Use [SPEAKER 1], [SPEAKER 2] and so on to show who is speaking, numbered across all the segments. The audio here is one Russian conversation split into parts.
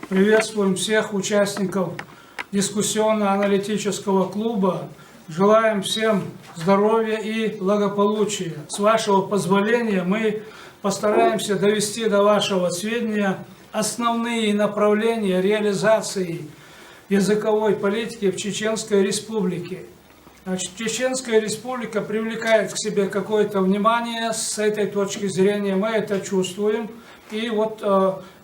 [SPEAKER 1] Приветствуем всех участников дискуссионно-аналитического клуба. Желаем всем здоровья и благополучия. С вашего позволения мы постараемся довести до вашего сведения основные направления реализации языковой политики в Чеченской Республике. Значит, Чеченская Республика привлекает к себе какое-то внимание, с этой точки зрения мы это чувствуем. И вот,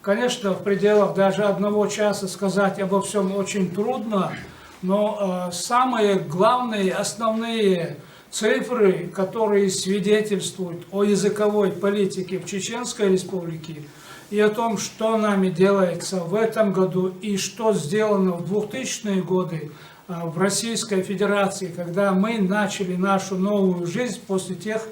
[SPEAKER 1] конечно, в пределах даже одного часа сказать обо всем очень трудно, но самые главные, основные цифры, которые свидетельствуют о языковой политике в Чеченской Республике и о том, что нами делается в этом году и что сделано в 2000-е годы в Российской Федерации, когда мы начали нашу новую жизнь после тех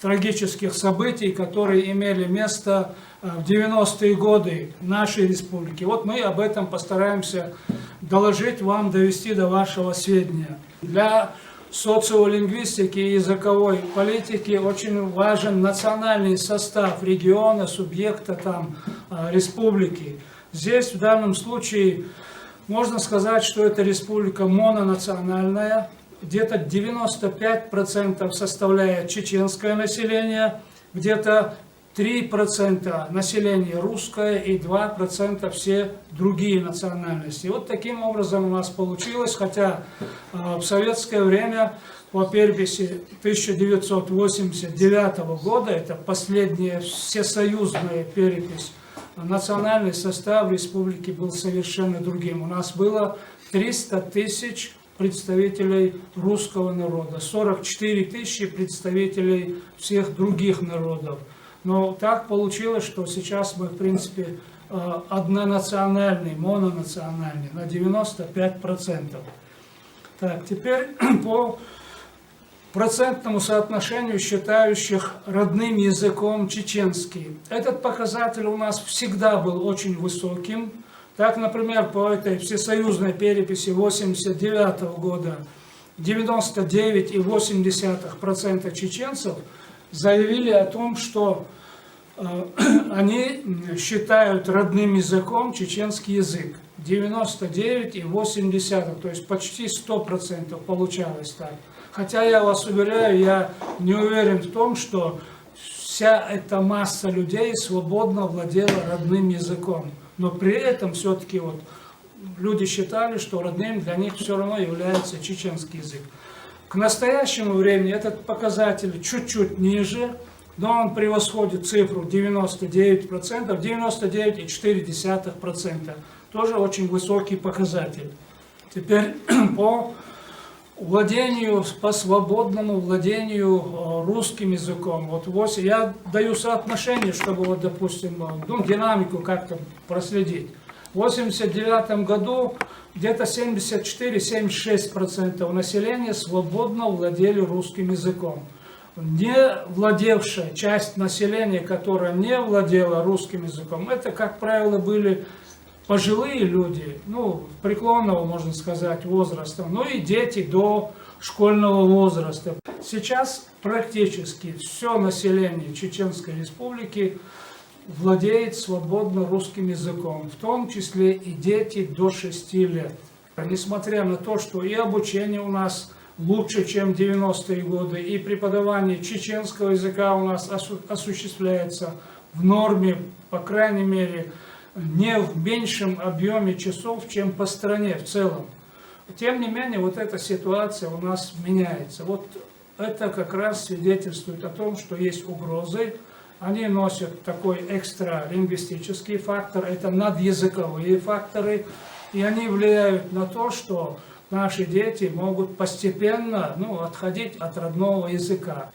[SPEAKER 1] трагических событий, которые имели место в 90-е годы нашей республики. Вот мы об этом постараемся доложить вам, довести до вашего сведения. Для социолингвистики и языковой политики очень важен национальный состав региона, субъекта республики. Здесь в данном случае можно сказать, что это республика мононациональная. Где-то 95% составляет чеченское население, где-то 3% населения русское и 2% все другие национальности. Вот таким образом у нас получилось, хотя в советское время по переписи 1989 года, это последняя всесоюзная перепись, национальный состав республики был совершенно другим. У нас было 300 тысяч представителей русского народа, 44 тысячи представителей всех других народов. Но так получилось, что сейчас мы, в принципе, однонациональный, мононациональный, на 95%. Так, теперь по процентному соотношению считающих родным языком чеченский. Этот показатель у нас всегда был очень высоким. Так, например, по этой всесоюзной переписи 1989 года 99,8% чеченцев заявили о том, что они считают родным языком чеченский язык. 99,8%, то есть почти 100% получалось так. Хотя я вас уверяю, я не уверен в том, что вся эта масса людей свободно владела родным языком. Но при этом все-таки вот люди считали, что родным для них все равно является чеченский язык. К настоящему времени этот показатель чуть-чуть ниже, но он превосходит цифру 99%, 99,4%. Тоже очень высокий показатель. Теперь по свободному владению русским языком. Вот я даю соотношение, чтобы, вот, допустим, динамику как-то проследить. В 1989 году где-то 74-76% населения свободно владели русским языком. Не владевшая часть населения, которая не владела русским языком, это, как правило, были пожилые люди, преклонного, можно сказать, возраста, и дети до школьного возраста. Сейчас практически все население Чеченской Республики владеет свободно русским языком, в том числе и дети до 6 лет. Несмотря на то, что и обучение у нас лучше, чем в 90-е годы, и преподавание чеченского языка у нас осуществляется в норме, по крайней мере, не в меньшем объеме часов, чем по стране в целом. Тем не менее, вот эта ситуация у нас меняется. Вот это как раз свидетельствует о том, что есть угрозы. Они носят такой экстралингвистический фактор, это надязыковые факторы, и они влияют на то, что наши дети могут постепенно отходить от родного языка.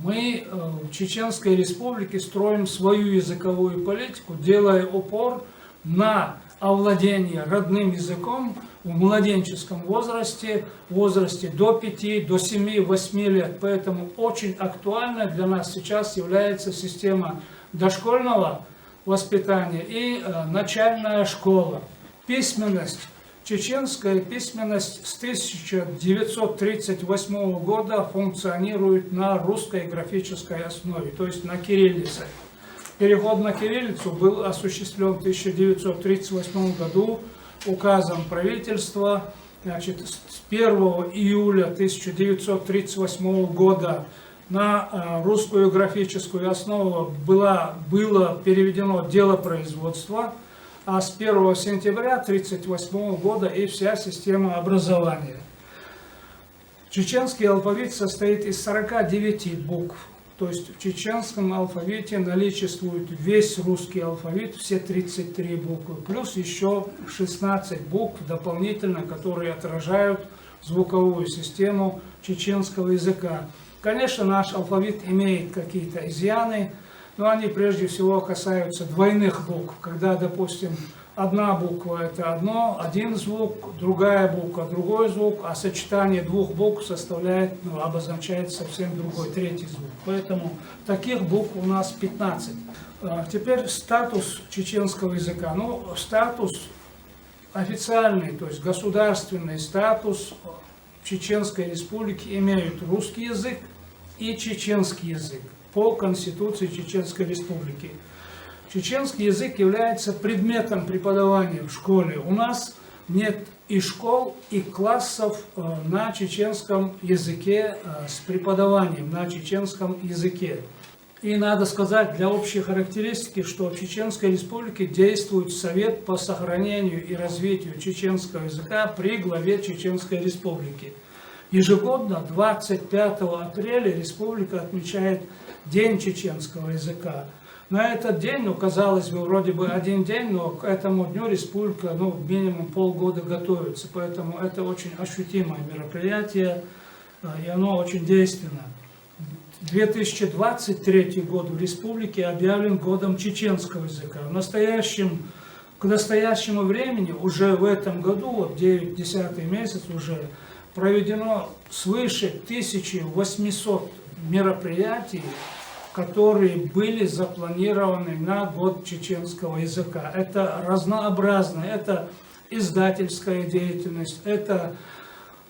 [SPEAKER 1] Мы в Чеченской Республике строим свою языковую политику, делая упор на овладение родным языком в младенческом возрасте, до 5, до 7, 8 лет. Поэтому очень актуальной для нас сейчас является система дошкольного воспитания и начальная школа. Письменность. Чеченская письменность с 1938 года функционирует на русской графической основе, то есть на кириллице. Переход на кириллицу был осуществлен в 1938 году указом правительства. Значит, с 1 июля 1938 года на русскую графическую основу было переведено делопроизводство, а с 1 сентября 1938 года и вся система образования. Чеченский алфавит состоит из 49 букв, то есть в чеченском алфавите наличествует весь русский алфавит, все 33 буквы, плюс еще 16 букв дополнительно, которые отражают звуковую систему чеченского языка. Конечно, наш алфавит имеет какие-то изъяны, но они прежде всего касаются двойных букв, когда, допустим, одна буква – это один звук, другая буква – другой звук, а сочетание двух букв составляет, обозначает совсем другой, третий звук. Поэтому таких букв у нас 15. Теперь статус чеченского языка. Статус официальный, то есть государственный статус Чеченской Республики имеют русский язык и чеченский язык по Конституции Чеченской Республики. Чеченский язык является предметом преподавания в школе. У нас нет и школ, и классов на чеченском языке с преподаванием на чеченском языке. И надо сказать для общей характеристики, что в Чеченской Республике действует Совет по сохранению и развитию чеченского языка при главе Чеченской Республики. Ежегодно 25 апреля республика отмечает День чеченского языка. На этот день, казалось бы, вроде бы один день, но к этому дню республика минимум полгода готовится. Поэтому это очень ощутимое мероприятие, и оно очень действенно. 2023 год в республике объявлен годом чеченского языка. К настоящему времени, уже в этом году, 9-10 месяц уже, проведено свыше 1800 мероприятий, которые были запланированы на год чеченского языка. Это разнообразно, это издательская деятельность, это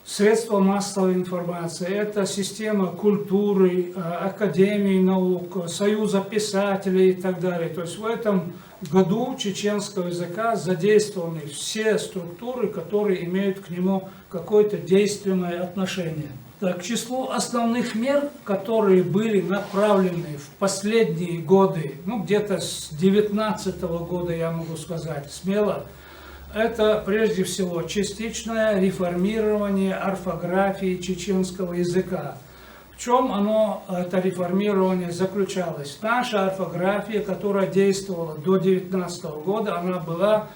[SPEAKER 1] средства массовой информации, это система культуры, академии наук, союза писателей и так далее. То есть в этом году чеченского языка задействованы все структуры, которые имеют к нему какое-то действенное отношение. Так, к числу основных мер, которые были направлены в последние годы, где-то с 2019 года, я могу сказать смело, это прежде всего частичное реформирование орфографии чеченского языка. В чем это реформирование заключалось? Наша орфография, которая действовала до 2019 года, она была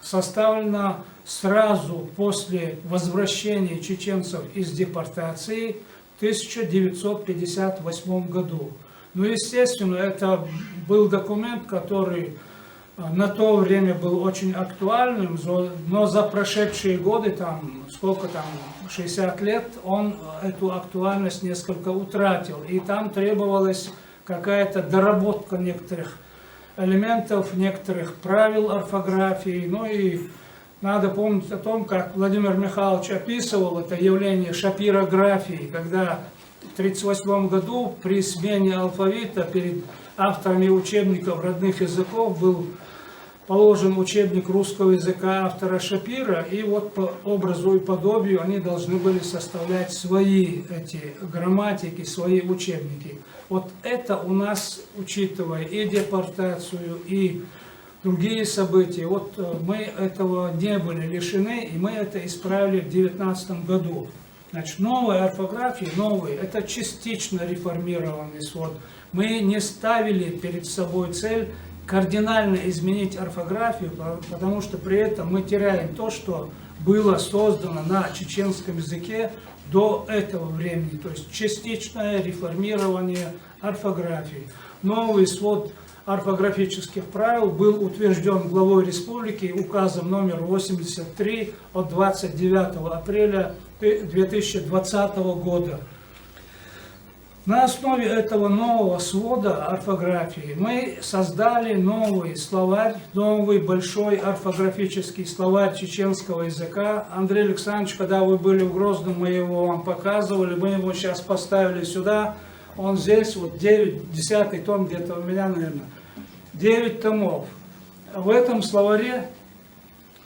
[SPEAKER 1] составлена сразу после возвращения чеченцев из депортации в 1958 году. Естественно, это был документ, который на то время был очень актуальным, но за прошедшие годы, 60 лет, он эту актуальность несколько утратил. И там требовалась какая-то доработка некоторых элементов, некоторых правил орфографии. И надо помнить о том, как Владимир Михайлович описывал это явление шапирографии, когда в 1938 году при смене алфавита перед авторами учебников родных языков был положен учебник русского языка автора Шапира, и по образу и подобию они должны были составлять свои эти грамматики, свои учебники. Это у нас, учитывая и депортацию, и другие события, мы этого не были лишены, и мы это исправили в 2019 году. Значит, новая орфография, это частично реформированный свод. Мы не ставили перед собой цель кардинально изменить орфографию, потому что при этом мы теряем то, что было создано на чеченском языке до этого времени, то есть частичное реформирование орфографии. Новый свод орфографических правил был утвержден главой республики указом номер 83 от 29 апреля 2020 года. На основе этого нового свода орфографии мы создали новый словарь, новый большой орфографический словарь чеченского языка. Андрей Александрович, когда вы были в Грозном, мы его вам показывали, мы его сейчас поставили сюда. Он здесь, 10 том где-то у меня, наверное. 9 томов. В этом словаре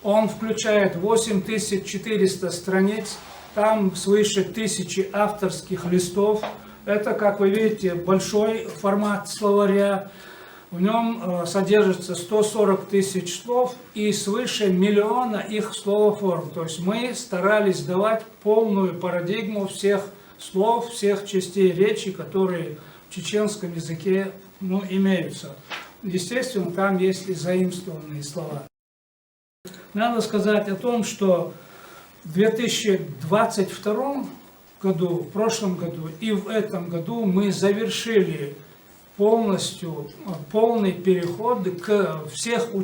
[SPEAKER 1] он включает 8400 страниц, там свыше 1000 авторских листов. Это, как вы видите, большой формат словаря. В нем содержится 140 тысяч слов и свыше миллиона их словоформ. То есть мы старались давать полную парадигму всех слов, всех частей речи, которые в чеченском языке имеются. Естественно, там есть и заимствованные слова. Надо сказать о том, что в 2022 году, в прошлом году и в этом году мы завершили полный переход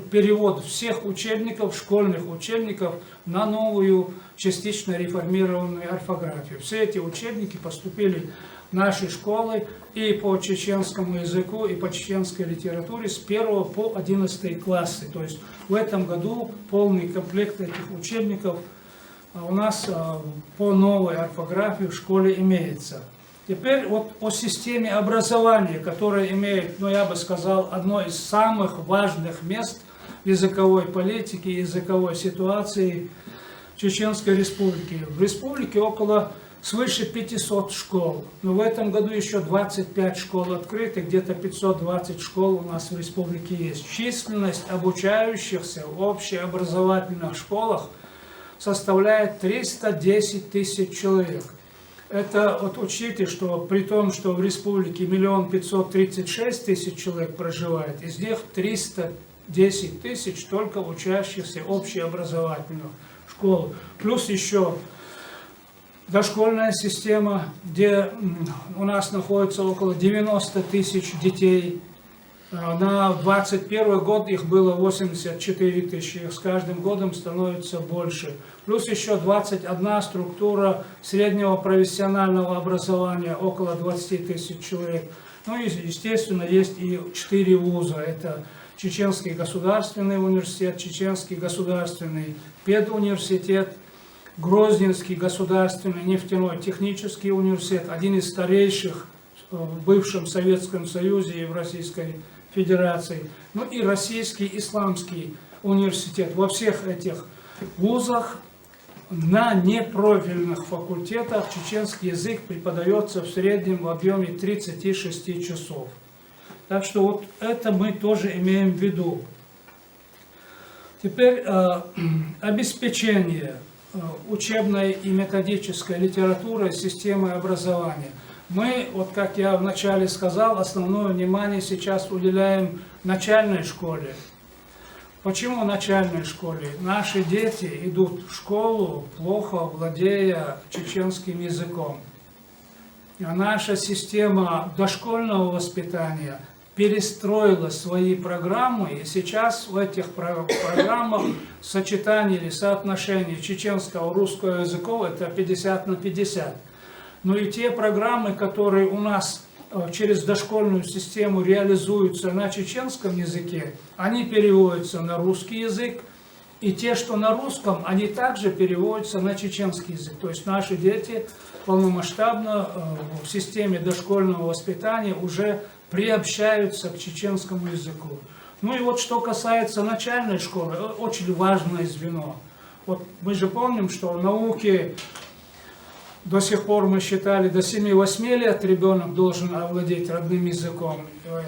[SPEAKER 1] перевод всех учебников, школьных учебников на новую частично реформированную орфографию. Все эти учебники поступили в наши школы и по чеченскому языку, и по чеченской литературе с 1 по 11 классы. То есть в этом году полный комплект этих учебников у нас по новой орфографии в школе имеется. Теперь вот о системе образования, которая имеет, я бы сказал, одно из самых важных мест в языковой политике, языковой ситуации Чеченской Республики. В республике свыше 500 школ, но в этом году еще 25 школ открыты, где-то 520 школ у нас в республике есть. Численность обучающихся в общеобразовательных школах составляет 310 тысяч человек. Это вот учтите, что при том, что в республике 1 536 000 человек проживает, из них 310 тысяч только учащихся общеобразовательных школ. Плюс еще дошкольная система, где у нас находится около 90 тысяч детей. На 2021 год их было 84 тысячи, их с каждым годом становится больше. Плюс еще 21 структура среднего профессионального образования, около 20 тысяч человек. И, естественно, есть и 4 вуза. Это Чеченский государственный университет, Чеченский государственный педуниверситет, Грозненский государственный нефтяной технический университет, один из старейших в бывшем Советском Союзе и в Российской Федерации, и Российский исламский университет. Во всех этих вузах на непрофильных факультетах чеченский язык преподается в среднем в объеме 36 часов. Так что вот это мы тоже имеем в виду. Теперь обеспечение учебной и методической литературой системы образования. Мы, как я вначале сказал, основное внимание сейчас уделяем начальной школе. Почему начальной школе? Наши дети идут в школу, плохо владея чеченским языком. А наша система дошкольного воспитания перестроила свои программы, и сейчас в этих программах сочетание или соотношение чеченского и русского языков это 50 на 50. Но и те программы, которые у нас через дошкольную систему реализуются на чеченском языке, они переводятся на русский язык, и те, что на русском, они также переводятся на чеченский язык. То есть наши дети полномасштабно в системе дошкольного воспитания уже приобщаются к чеченскому языку. Что касается начальной школы, очень важное звено. Мы же помним, что в науке до сих пор мы считали, до 7-8 лет ребенок должен овладеть родным языком.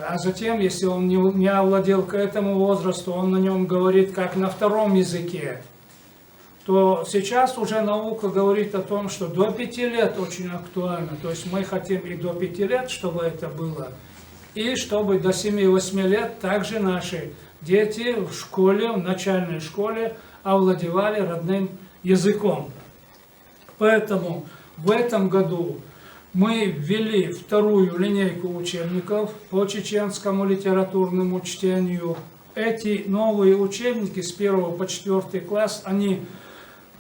[SPEAKER 1] А затем, если он не овладел к этому возрасту, он на нем говорит как на втором языке, то сейчас уже наука говорит о том, что до 5 лет очень актуально. То есть мы хотим и до 5 лет, чтобы это было, и чтобы до 7-8 лет также наши дети в школе, в начальной школе овладевали родным языком. Поэтому в этом году мы ввели вторую линейку учебников по чеченскому литературному чтению. Эти новые учебники с 1 по 4 класс, они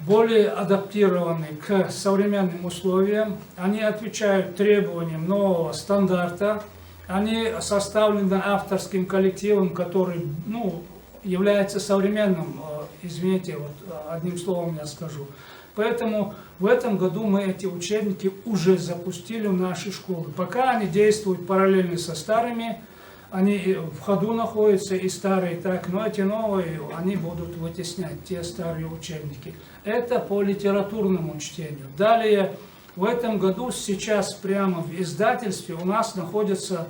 [SPEAKER 1] более адаптированы к современным условиям, они отвечают требованиям нового стандарта, они составлены авторским коллективом, который является современным, извините, одним словом я скажу. Поэтому в этом году мы эти учебники уже запустили в наши школы. Пока они действуют параллельно со старыми они в ходу находятся, и старые так, но эти новые, они будут вытеснять те старые учебники. Это по литературному чтению. Далее, в этом году сейчас прямо в издательстве у нас находятся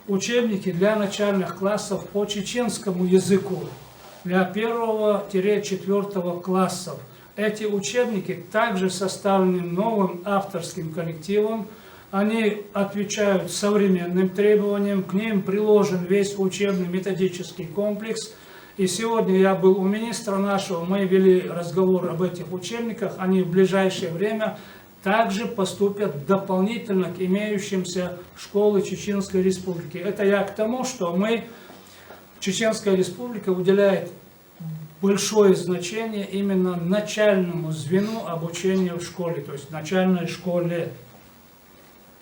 [SPEAKER 1] учебники для начальных классов по чеченскому языку, для 1-4 классов. Эти учебники также составлены новым авторским коллективом. Они отвечают современным требованиям, к ним приложен весь учебно-методический комплекс. И сегодня я был у министра нашего, мы вели разговор об этих учебниках, они в ближайшее время также поступят дополнительно к имеющимся школы Чеченской Республики. Это я к тому, что Чеченская Республика уделяет большое значение именно начальному звену обучения в школе, то есть начальной школе.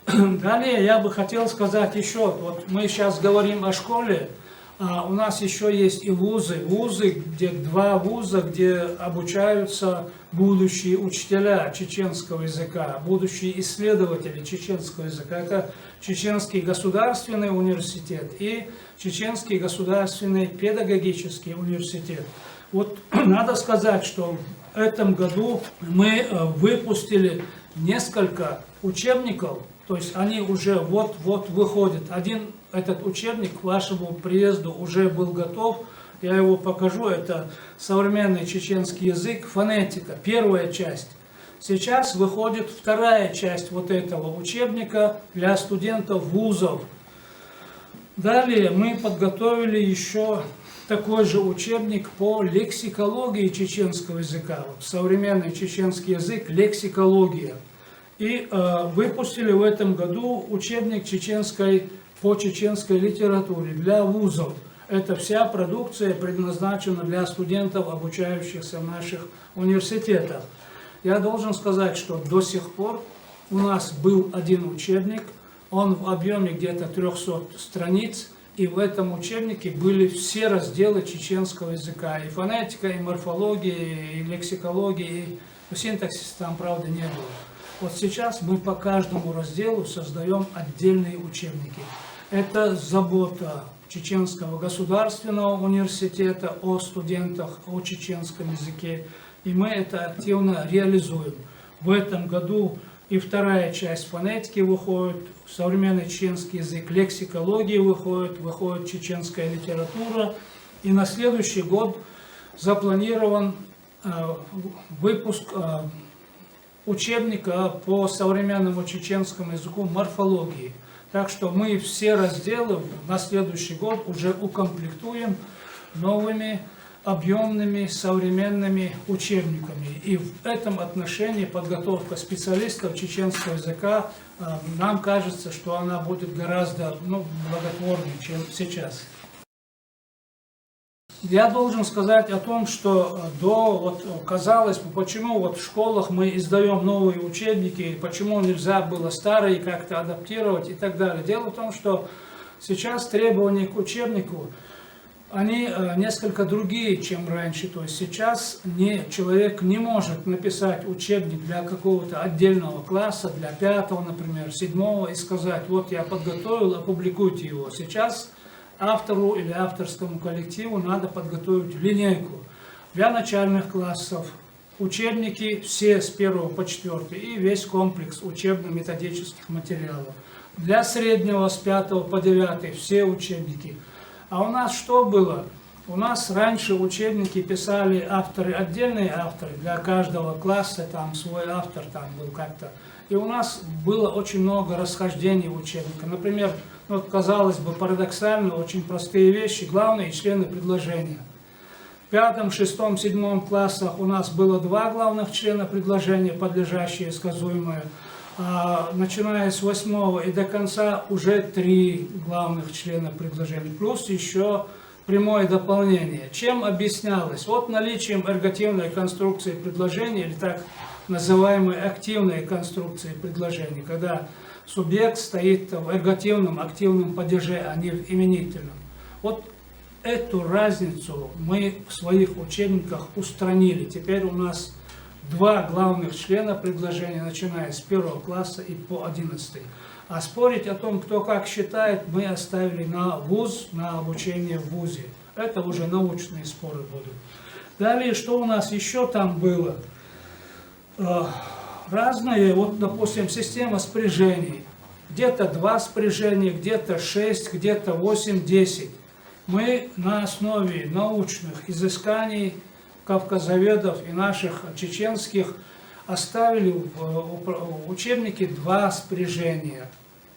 [SPEAKER 1] Далее я бы хотел сказать еще, вот мы сейчас говорим о школе, а у нас еще есть и вузы, где 2 вуза, где обучаются будущие учителя чеченского языка, будущие исследователи чеченского языка. Это Чеченский государственный университет и Чеченский государственный педагогический университет. Вот надо сказать, что в этом году мы выпустили несколько учебников, то есть они уже вот-вот выходят. Один этот учебник к вашему приезду уже был готов, я его покажу, это современный чеченский язык, фонетика, первая часть. Сейчас выходит вторая часть вот этого учебника для студентов вузов. Далее мы подготовили еще такой же учебник по лексикологии чеченского языка. Вот современный чеченский язык, лексикология. И выпустили в этом году учебник по чеченской литературе для вузов. Эта вся продукция предназначена для студентов, обучающихся в наших университетах. Я должен сказать, что до сих пор у нас был один учебник, он в объеме где-то 300 страниц, и в этом учебнике были все разделы чеченского языка, и фонетика, и морфология, и лексикология, и синтаксиса там, правда, не было. Вот сейчас мы по каждому разделу создаем отдельные учебники. Это забота Чеченского государственного университета о студентах, о чеченском языке. И мы это активно реализуем. В этом году и вторая часть фонетики выходит, современный чеченский язык, лексикология выходит чеченская литература. И на следующий год запланирован выпуск учебника по современному чеченскому языку морфологии. Так что мы все разделы на следующий год уже укомплектуем новыми объемными современными учебниками. И в этом отношении подготовка специалистов чеченского языка, нам кажется, что она будет гораздо благотворнее, чем сейчас. Я должен сказать о том, что казалось бы, почему в школах мы издаем новые учебники, почему нельзя было старые как-то адаптировать и так далее. Дело в том, что сейчас требования к учебнику, они несколько другие, чем раньше. То есть сейчас человек не может написать учебник для какого-то отдельного класса, для 5-го, например, 7-го, и сказать, вот я подготовил, опубликуйте его. Сейчас автору или авторскому коллективу надо подготовить линейку для начальных классов, учебники все с 1 по 4 и весь комплекс учебно-методических материалов. Для среднего с 5 по 9 все учебники. А у нас что было? У нас раньше учебники писали авторы, отдельные авторы, для каждого класса там свой автор там был как-то. И у нас было очень много расхождений учебника. Например, казалось бы, парадоксально, очень простые вещи, главные члены предложения. В 5, 6, 7 классах у нас было 2 главных члена предложения, подлежащие, сказуемые. А начиная с 8 и до конца уже 3 главных члена предложения, плюс еще прямое дополнение. Чем объяснялось? Вот наличием эргативной конструкции предложения, или так называемой активной конструкции предложения, когда субъект стоит в эргативном, активном падеже, а не в именительном. Вот эту разницу мы в своих учебниках устранили. Теперь у нас 2 главных члена предложения, начиная с 1 класса и по 11. А спорить о том, кто как считает, мы оставили на вуз, на обучение в вузе. Это уже научные споры будут. Далее, что у нас еще там было? Разные, вот, допустим, система спряжений. Где-то 2 спряжения, где-то 6, где-то 8, 10. Мы на основе научных изысканий кавказоведов и наших чеченских оставили в учебнике 2 спряжения.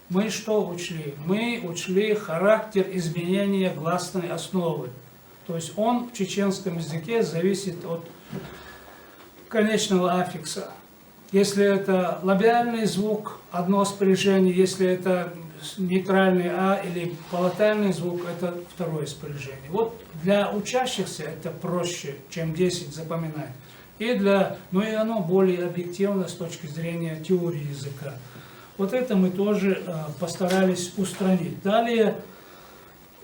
[SPEAKER 1] Мы что учли? Мы учли характер изменения гласной основы. То есть он в чеченском языке зависит от конечного аффикса. Если это лабиальный звук, одно спряжение, если это нейтральный А или палатальный звук, это второе спряжение. Вот для учащихся это проще, чем 10 запоминать. Но и оно более объективно с точки зрения теории языка. Вот это мы тоже постарались устранить. Далее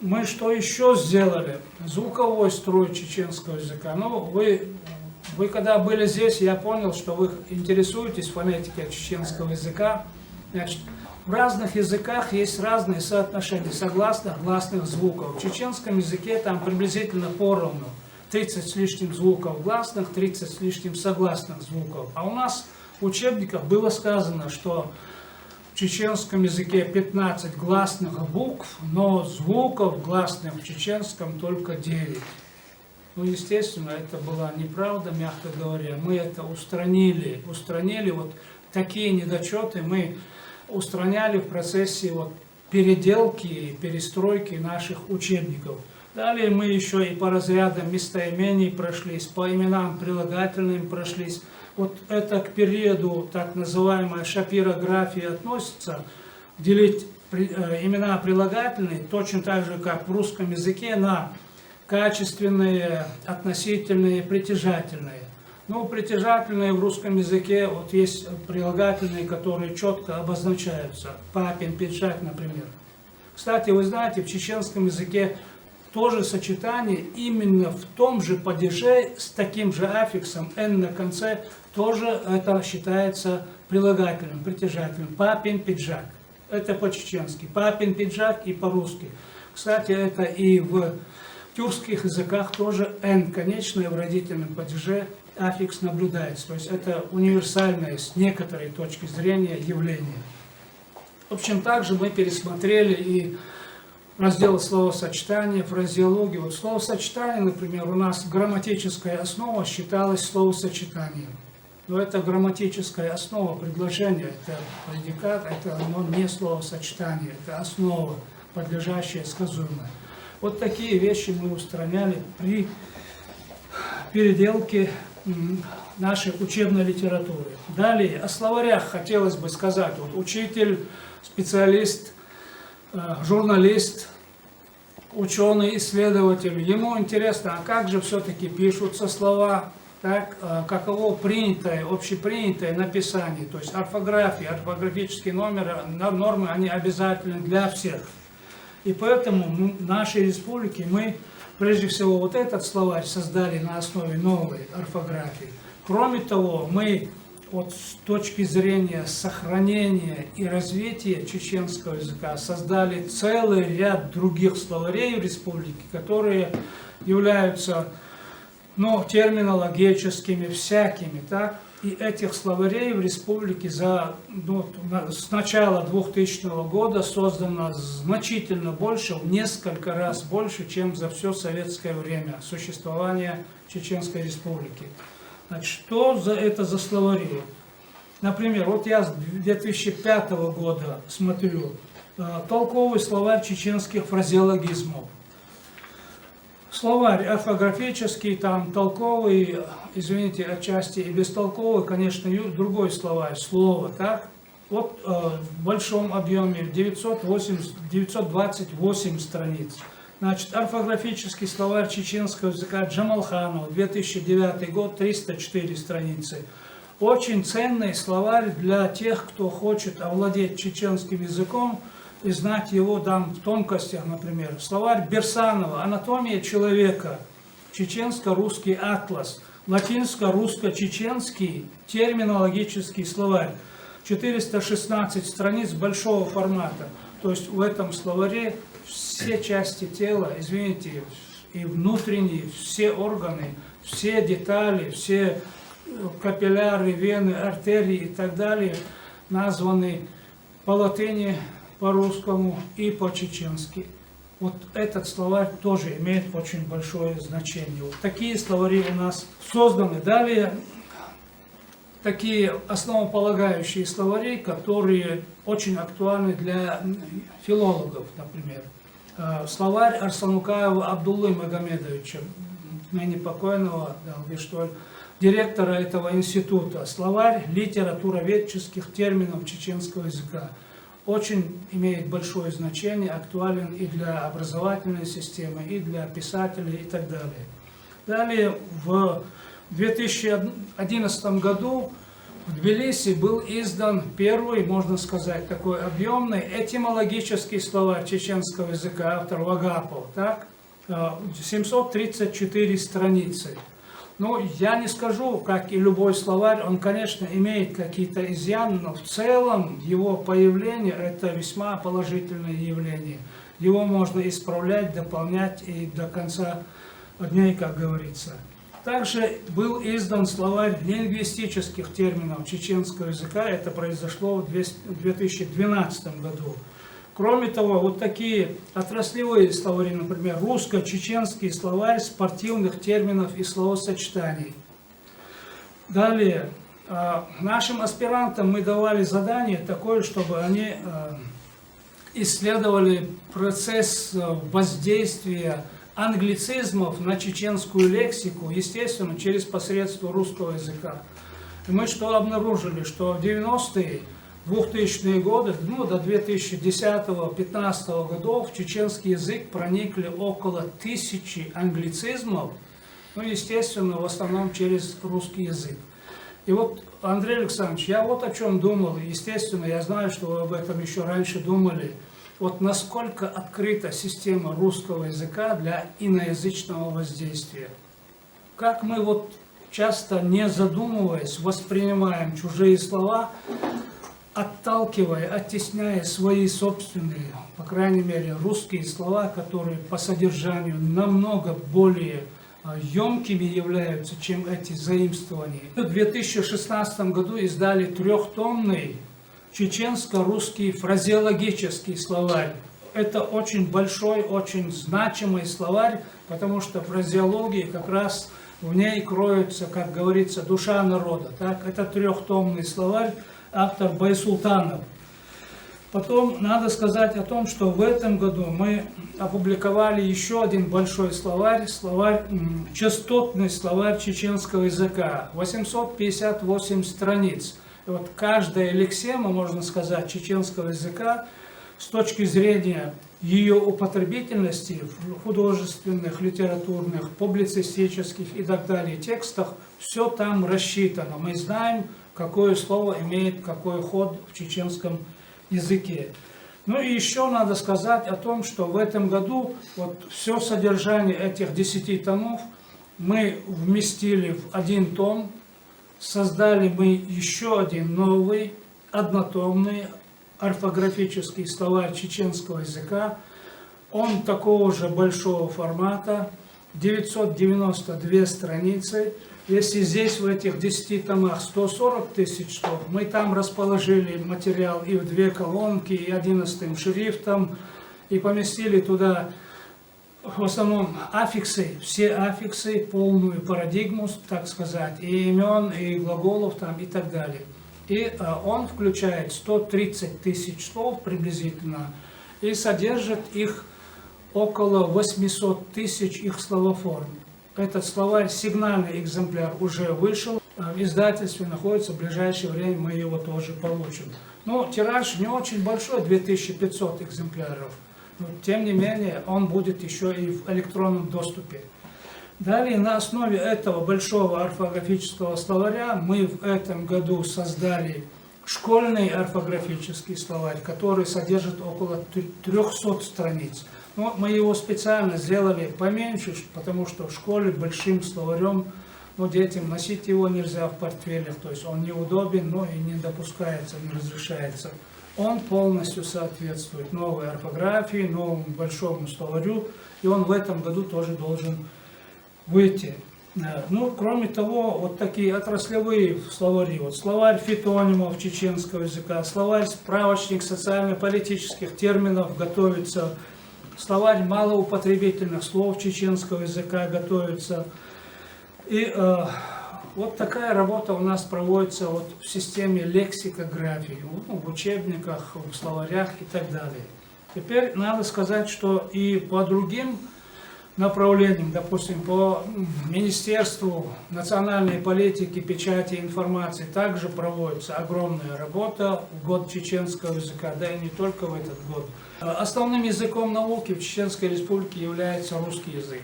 [SPEAKER 1] мы что еще сделали? Звуковой строй чеченского языка. Ну, вы когда были здесь, я понял, что вы интересуетесь фонетикой чеченского языка. Значит, в разных языках есть разные соотношения согласных, гласных звуков. В чеченском языке там приблизительно поровну. 30 с лишним звуков гласных, 30 с лишним согласных звуков. А у нас в учебниках было сказано, что в чеченском языке 15 гласных букв, но звуков гласных в чеченском только 9. Ну, естественно, это была неправда, мягко говоря. Мы это устранили. Вот такие недочеты мы устраняли в процессе переделки, перестройки наших учебников. Далее мы еще и по разрядам местоимений прошлись, по именам прилагательным прошлись. Вот это к периоду так называемой шапирографии относится, делить имена прилагательные точно так же, как в русском языке, на качественные, относительные, притяжательные. Ну, притяжательные в русском языке, вот есть прилагательные, которые четко обозначаются. Папин пиджак, например. Кстати, вы знаете, в чеченском языке тоже сочетание именно в том же падеже с таким же аффиксом «н» на конце, тоже это считается прилагательным, притяжательным. Папин пиджак. Это по-чеченски. Папин пиджак и по-русски. Кстати, это и в тюркских языках тоже «н» конечное в родительном падеже аффикс наблюдается. То есть это универсальное с некоторой точки зрения явление. В общем, также мы пересмотрели и раздел словосочетания, фразеологии. Вот словосочетание, например, у нас грамматическая основа считалась словосочетанием. Но это грамматическая основа предложения, это предикат, это оно не словосочетание, это основа, подлежащая сказуемая. Вот такие вещи мы устраняли при переделке нашей учебной литературы. Далее, о словарях хотелось бы сказать. Вот учитель, специалист, журналист, ученый, исследователь, ему интересно, а как же все-таки пишутся слова, так, каково принятое, общепринятое написание, то есть орфография, орфографические нормы, они обязательны для всех. И поэтому в нашей республике мы, прежде всего, вот этот словарь создали на основе новой орфографии. Кроме того, мы вот с точки зрения сохранения и развития чеченского языка создали целый ряд других словарей в республике, которые являются, терминологическими, всякими, так? И этих словарей в республике с начала 2000 года создано значительно больше, в несколько раз больше, чем за все советское время существования Чеченской республики. Значит, что это за словари? Например, вот я с 2005 года смотрю толковый словарь чеченских фразеологизмов. Словарь орфографический, там толковый, извините, отчасти и бестолковый, конечно, другой словарь, слово, так? Вот в большом объеме 928 страниц. Значит, орфографический словарь чеченского языка Джамалханова, 2009 год, 304 страницы. Очень ценный словарь для тех, кто хочет овладеть чеченским языком и знать его там в тонкостях, например. Словарь Берсанова «Анатомия человека», чеченско-русский атлас, латинско-русско-чеченский терминологический словарь. 416 страниц большого формата. То есть в этом словаре все части тела, извините, и внутренние, все органы, все детали, все капилляры, вены, артерии и так далее названы по латыни, по-русскому и по-чеченски. Вот этот словарь тоже имеет очень большое значение. Вот такие словари у нас созданы. Далее такие основополагающие словари, которые очень актуальны для филологов, например. Словарь Арсанукаева Абдуллы Магомедовича, ныне покойного, директора этого института. Словарь литературоведческих терминов чеченского языка. Очень имеет большое значение, актуален и для образовательной системы, и для писателей, и так далее. Далее, в 2011 году в Тбилиси был издан первый, можно сказать, такой объемный этимологический словарь чеченского языка, автор Вагапов, так? 734 страницы. Ну, я не скажу, как и любой словарь, он, конечно, имеет какие-то изъяны, но в целом его появление – это весьма положительное явление. Его можно исправлять, дополнять и до конца дней, как говорится. Также был издан словарь лингвистических терминов чеченского языка, это произошло в 2012 году. Кроме того, вот такие отраслевые словари, например, русско-чеченский словарь спортивных терминов и словосочетаний. Далее, нашим аспирантам мы давали задание такое, чтобы они исследовали процесс воздействия англицизмов на чеченскую лексику, естественно, через посредство русского языка. И мы что обнаружили, что в 90-е, 2000-е годы, ну, до 2010-2015 годов в чеченский язык проникли около 1000 англицизмов, ну, естественно, в основном через русский язык. И вот, Андрей Александрович, я вот о чем думал, естественно, я знаю, что вы об этом еще раньше думали, вот насколько открыта система русского языка для иноязычного воздействия. Как мы вот часто, не задумываясь, воспринимаем чужие слова, отталкивая, оттесняя свои собственные, по крайней мере, русские слова, которые по содержанию намного более емкими являются, чем эти заимствования. В 2016 году издали трехтомный чеченско-русский фразеологический словарь. Это очень большой, очень значимый словарь, потому что фразеологии как раз в ней кроется, как говорится, душа народа. Так? Это трехтомный словарь, автор Байсултанов. Потом надо сказать о том, что в этом году мы опубликовали еще один большой словарь, частотный словарь чеченского языка, 858 страниц. И вот каждая лексема, можно сказать, чеченского языка с точки зрения ее употребительности в художественных, литературных, публицистических и так далее текстах, все там рассчитано. Мы знаем, какое слово имеет какой ход в чеченском языке. Ну и еще надо сказать о том, что в этом году вот все содержание этих 10 томов мы вместили в один том, создали мы еще один новый, однотомный орфографический словарь чеченского языка. Он такого же большого формата, 992 страницы. Если здесь в этих 10 томах 140 тысяч слов, мы там расположили материал и в 2 колонки, и 11 шрифтом, и поместили туда в основном аффиксы, все аффиксы, полную парадигму, так сказать, и имен, и глаголов там, и так далее. И он включает 130 тысяч слов приблизительно, и содержит их около 800 тысяч их словоформ. Этот словарь, сигнальный экземпляр, уже вышел, в издательстве находится, в ближайшее время мы его тоже получим. Но тираж не очень большой, 2500 экземпляров. Но, тем не менее, он будет еще и в электронном доступе. Далее, на основе этого большого орфографического словаря мы в этом году создали школьный орфографический словарь, который содержит около 300 страниц. Но мы его специально сделали поменьше, потому что в школе большим словарем но детям носить его нельзя в портфелях, то есть он неудобен, но и не допускается, не разрешается. Он полностью соответствует новой орфографии, новому большому словарю, и он в этом году тоже должен выйти. Ну, кроме того, вот такие отраслевые словари, вот словарь фитонимов чеченского языка, словарь справочник социально-политических терминов готовится, словарь малоупотребительных слов чеченского языка готовится. И вот такая работа у нас проводится вот в системе лексикографии, ну, в учебниках, в словарях и так далее. Теперь надо сказать, что и по другим направлениям, допустим, по Министерству национальной политики, печати и информации также проводится огромная работа в год чеченского языка, да и не только в этот год. Основным языком науки в Чеченской Республике является русский язык.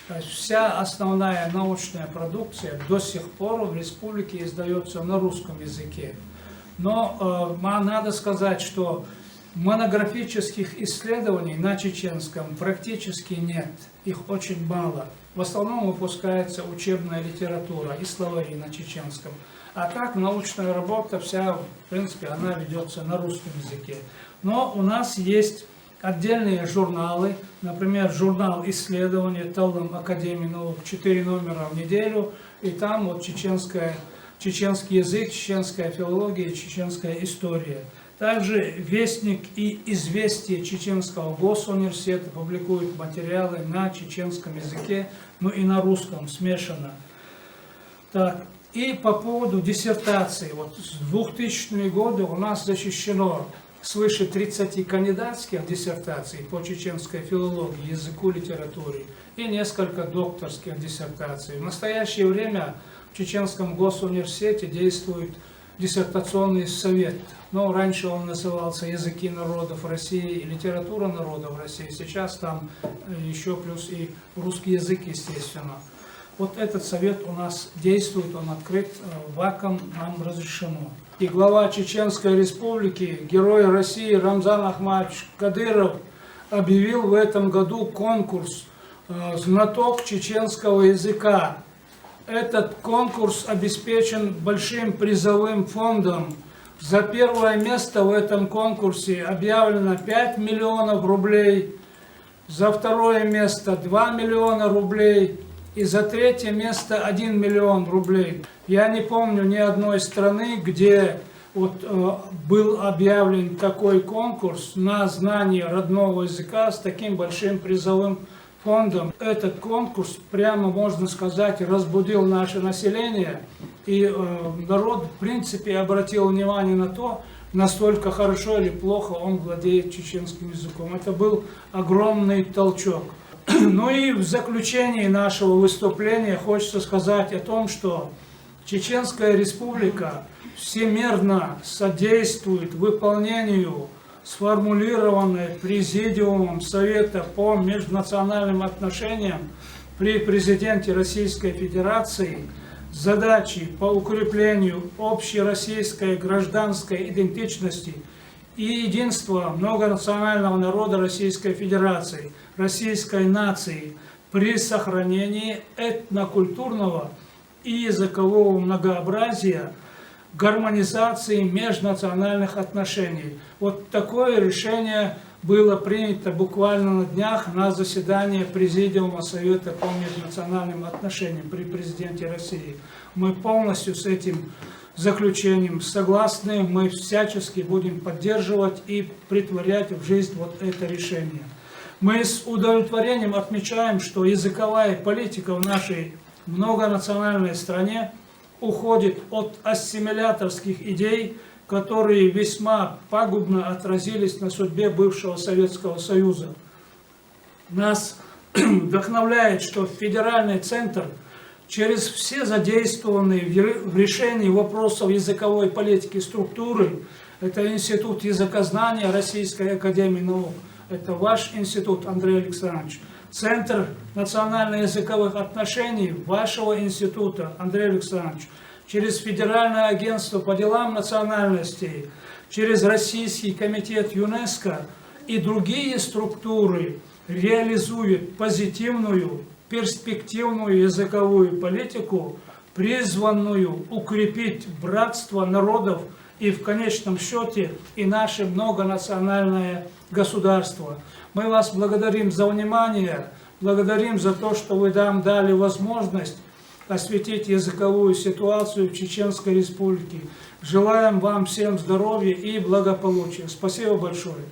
[SPEAKER 1] То есть вся основная научная продукция до сих пор в республике издается на русском языке. Но надо сказать, что монографических исследований на чеченском практически нет, их очень мало. В основном выпускается учебная литература и словари на чеченском. А так научная работа вся, в принципе, она ведется на русском языке. Но у нас есть отдельные журналы, например, журнал исследований Талдом Академии наук, 4 номера в неделю, и там вот чеченский язык, чеченская филология, чеченская история. Также Вестник и Известие Чеченского госуниверситета публикуют материалы на чеченском языке, ну и на русском смешанно. Так, и по поводу диссертации, вот с 2000-е годы у нас защищено свыше 30 кандидатских диссертаций по чеченской филологии, языку, литературе и несколько докторских диссертаций. В настоящее время в Чеченском госуниверситете действует диссертационный совет. Но раньше он назывался «Языки народов России» и «Литература народов России». Сейчас там еще плюс и русский язык, естественно. Вот этот совет у нас действует, он открыт, ВАКом нам разрешено. И глава Чеченской Республики, герой России Рамзан Ахматович Кадыров объявил в этом году конкурс «Знаток чеченского языка». Этот конкурс обеспечен большим призовым фондом. За первое место в этом конкурсе объявлено 5 миллионов рублей, за второе место 2 миллиона рублей и за третье место 1 миллион рублей. Я не помню ни одной страны, где вот, был объявлен такой конкурс на знание родного языка с таким большим призовым фондом. Этот конкурс, прямо можно сказать, разбудил наше население, и народ, в принципе, обратил внимание на то, настолько хорошо или плохо он владеет чеченским языком. Это был огромный толчок. Ну и в заключении нашего выступления хочется сказать о том, что Чеченская Республика всемерно содействует выполнению сформулированной Президиумом Совета по межнациональным отношениям при президенте Российской Федерации задачи по укреплению общероссийской гражданской идентичности и единства многонационального народа Российской Федерации, российской нации при сохранении этнокультурного и языкового многообразия, гармонизации межнациональных отношений. Вот такое решение было принято буквально на днях на заседании Президиума Совета по межнациональным отношениям при президенте России. Мы полностью с этим заключением согласны, мы всячески будем поддерживать и претворять в жизнь вот это решение. Мы с удовлетворением отмечаем, что языковая политика в нашей многонациональной стране уходит от ассимиляторских идей, которые весьма пагубно отразились на судьбе бывшего Советского Союза. Нас вдохновляет, что федеральный центр через все задействованные в решении вопросов языковой политики структуры, это Институт языкознания Российской Академии Наук, это ваш институт, Андрей Александрович, Центр национально-языковых отношений вашего института, Андрей Александрович, через Федеральное агентство по делам национальностей, через Российский комитет ЮНЕСКО и другие структуры реализуют позитивную, перспективную языковую политику, призванную укрепить братство народов и в конечном счете и наше многонациональное государство. Мы вас благодарим за внимание, благодарим за то, что вы нам дали возможность осветить языковую ситуацию в Чеченской Республике. Желаем вам всем здоровья и благополучия. Спасибо большое.